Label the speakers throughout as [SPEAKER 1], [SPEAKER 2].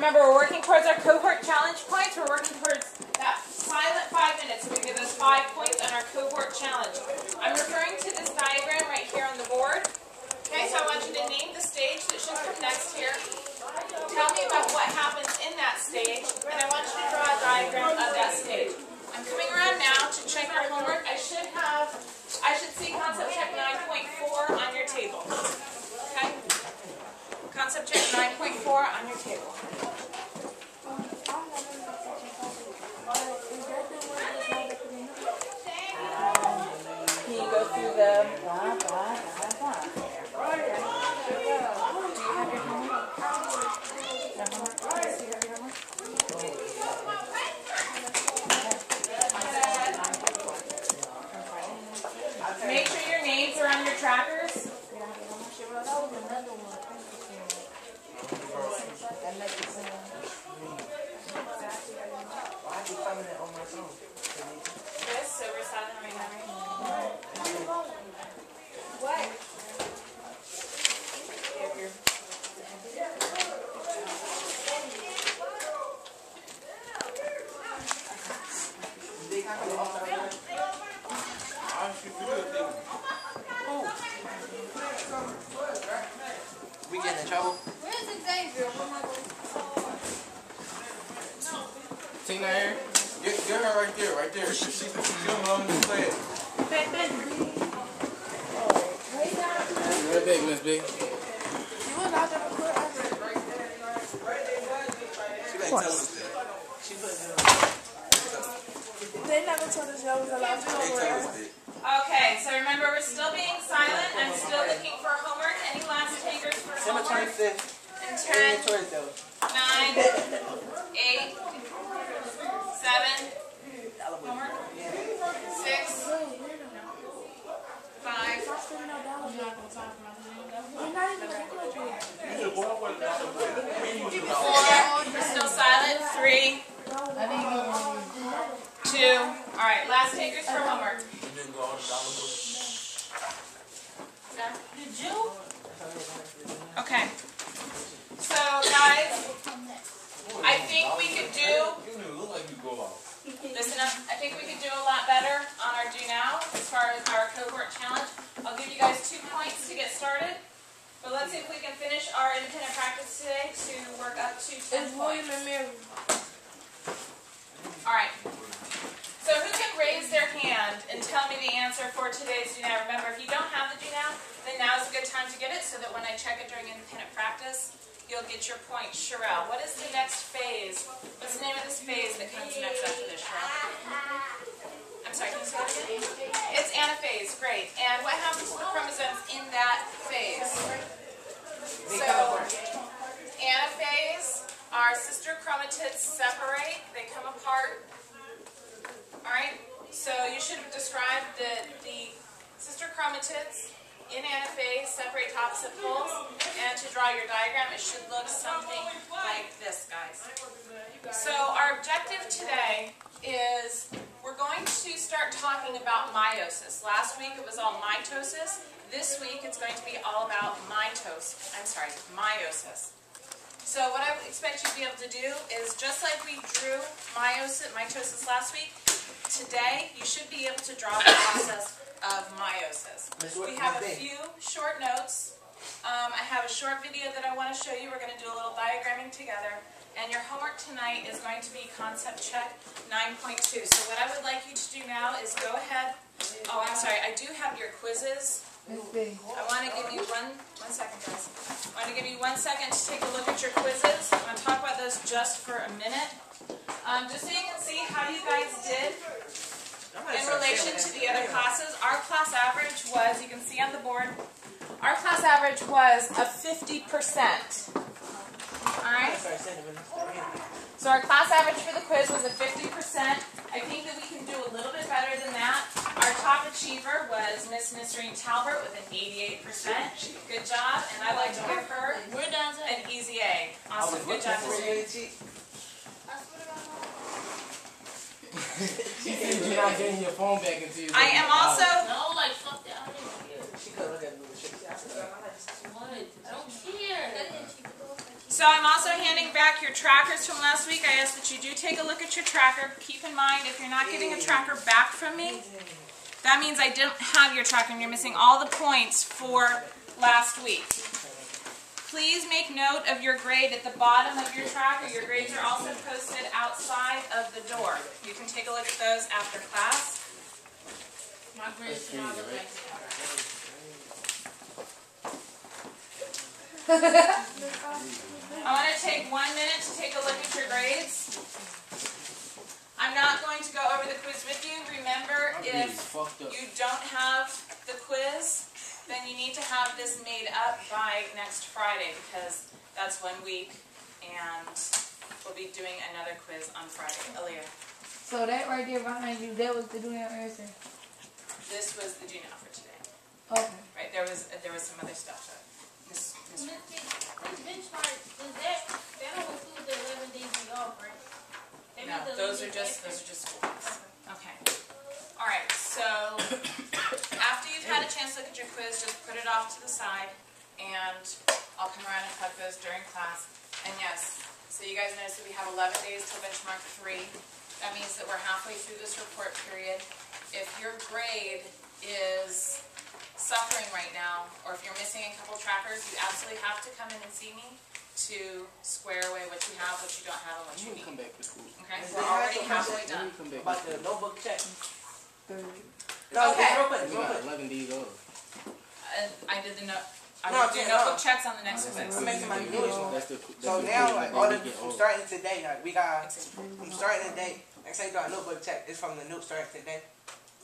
[SPEAKER 1] Remember, we're working towards our cohort challenge points. We're working towards that silent 5 minutes. So we give us 5 points on our cohort challenge. I'm referring to this diagram right here on the board. Okay, so I want you to name the stage that should come next here. Tell me about what happens in that stage, and I want you to draw a diagram of that stage. I'm coming around now to check your homework. I should see concept check 9.4 on your table. Okay? Concept check 9.4 on your table. Can you go through the blah, blah, blah, blah? Do you have your homework? No homework? Do you have your homework? Make sure your names are on your trackers. This, so we're silent right now. What?
[SPEAKER 2] We getting in trouble?
[SPEAKER 3] Where's Xavier?
[SPEAKER 2] Tina here? Get her right there, right there. She don't know how to play it. Real big, Miss B.
[SPEAKER 3] You was out there before I read right there.
[SPEAKER 2] She like tell us that. She put it
[SPEAKER 3] They never told us y'all was allowed to
[SPEAKER 2] They
[SPEAKER 3] go
[SPEAKER 2] tell
[SPEAKER 3] around.
[SPEAKER 2] us that.
[SPEAKER 1] Okay, so remember we're still being silent. I'm still looking for homework. Any last takers for
[SPEAKER 2] December
[SPEAKER 1] homework?
[SPEAKER 2] 25th.
[SPEAKER 1] And 10, 9, 8, 7, homework, 6, 5, 4, we're still silent, 3, 2, alright, last takers for homework. Did you? Okay. So, guys, I think we could do, listen up, I think we could do a lot better on our Do Now as far as our cohort challenge. I'll give you guys 2 points to get started, but let's see if we can finish our independent practice today to work up to 10 points. Alright, so who can raise their hand and tell me the answer for today's Do Now? Remember, if you don't have the Do Now, then now is a good time to get it so that when I check it during independent practice, you'll get your point. Sherelle, what is the next phase? What's the name of this phase that comes next after this, Sherelle? I'm sorry, can you say that again? It's anaphase, great. And what happens to the chromosomes in that phase? So, anaphase, our sister chromatids separate, they come apart. Alright, so you should have described the sister chromatids in anaphase separate to opposite poles, and to draw your diagram, it should look something like this, guys. So our objective today is we're going to start talking about meiosis. Last week it was all mitosis. This week it's going to be all about meiosis. So what I would expect you to be able to do is, just like we drew mitosis last week, today you should be able to draw the process of meiosis. We have a few short notes. I have a short video that I want to show you. We're going to do a little diagramming together. And your homework tonight is going to be concept check 9.2. So what I would like you to do now is go ahead. Oh, I'm sorry. I do have your quizzes. I want to give you one second, guys. I want to give you 1 second to take a look at your quizzes. I'm going to talk about those just for a minute. Just so you can see how you guys did in relation to the other classes. Our class average was, you can see on the board, our class average was a 50%. Alright? So our class average for the quiz was a 50%. I think that we can do a little bit better than that. Our top achiever was Miss Nisreen Talbert with an 88%. Good job, and I'd like to give her an easy A. Awesome. Good job, Nisreen.
[SPEAKER 2] She said you're not getting your phone back into you.
[SPEAKER 1] I am also...
[SPEAKER 3] No, like, fuck that.
[SPEAKER 2] She could look at me.
[SPEAKER 3] What? I don't care.
[SPEAKER 1] So I'm also handing back your trackers from last week. I ask that you do take a look at your tracker. Keep in mind, if you're not getting a tracker back from me, that means I didn't have your tracker and you're missing all the points for last week. Please make note of your grade at the bottom of your tracker. Your grades are also posted outside of the door. You can take a look at those after class.
[SPEAKER 3] My grades should not look like that.
[SPEAKER 1] I want to take 1 minute to take a look at your grades. I'm not going to go over the quiz with you. Remember, if you don't have the quiz, then you need to have this made up by next Friday because that's 1 week and we'll be doing another quiz on Friday. Aaliyah.
[SPEAKER 3] So that right there behind you, that was the Do Now answer?
[SPEAKER 1] This was the Do Now for today.
[SPEAKER 3] Okay.
[SPEAKER 1] Right, there was some other stuff. This
[SPEAKER 3] benchmark, that don't include the 11 days we off, right?
[SPEAKER 1] No, those are just school days. Okay. All right. So after you've had a chance to look at your quiz, just put it off to the side, and I'll come around and cut those during class. And yes, so you guys notice that we have 11 days till benchmark 3. That means that we're halfway through this report period. If your grade is suffering right now, or if you're missing a couple trackers, you absolutely have to come in and see me to square away what you have, what you don't have, and what you need.
[SPEAKER 2] Come back to school.
[SPEAKER 1] Okay, we're already halfway done.
[SPEAKER 4] About the notebook check.
[SPEAKER 1] Okay.
[SPEAKER 4] Real quick.
[SPEAKER 2] 11 days old.
[SPEAKER 1] I did the I will do notebook checks on the next quiz.
[SPEAKER 4] I'm making my video. So now, like, I'm starting today. Like, I'm starting today. Next time you do a notebook check, it's from the note starting today.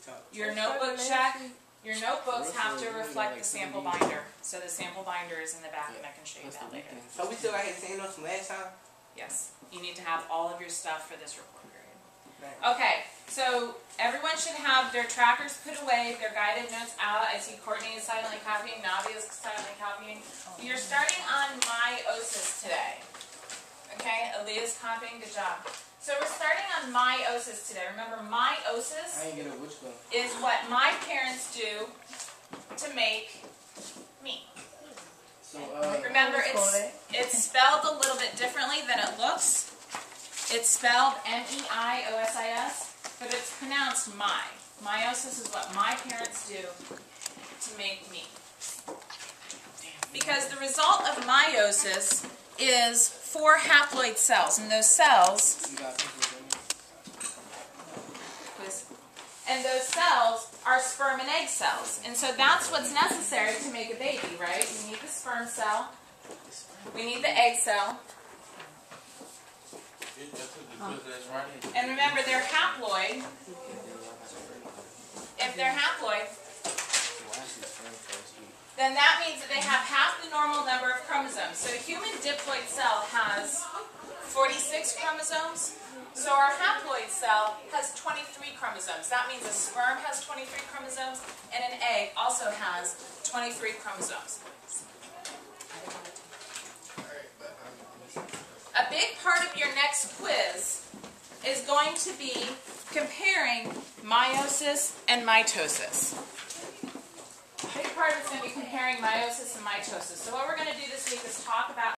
[SPEAKER 4] So
[SPEAKER 1] Your notebook check. Your notebooks have to reflect the sample binder. So the sample binder is in the back, and I can show you that later.
[SPEAKER 4] So we still got the same notes from last time?
[SPEAKER 1] Yes. You need to have all of your stuff for this report period.
[SPEAKER 4] Right.
[SPEAKER 1] Okay. So everyone should have their trackers put away, their guided notes out. I see Courtney is silently copying. Navi is silently copying. You're starting on meiosis today. Okay? Aaliyah's copying. Good job. So we're starting on meiosis today. Remember, meiosis is what my parents do to make me.
[SPEAKER 2] So,
[SPEAKER 1] remember, it's spelled a little bit differently than it looks. It's spelled M-E-I-O-S-I-S, but it's pronounced my. Meiosis is what my parents do to make me. Because the result of meiosis is 4 haploid cells, and those cells are sperm and egg cells. And so that's what's necessary to make a baby, right? We need the sperm cell, we need the egg cell, and remember they're haploid. If they're haploid, then that means that they have half the normal number of chromosomes. So a human diploid cell has 46 chromosomes. So our haploid cell has 23 chromosomes. That means a sperm has 23 chromosomes, and an egg also has 23 chromosomes. A big part of your next quiz is going to be comparing meiosis and mitosis. A big part of it's going to be comparing meiosis and mitosis. So what we're going to do this week is talk about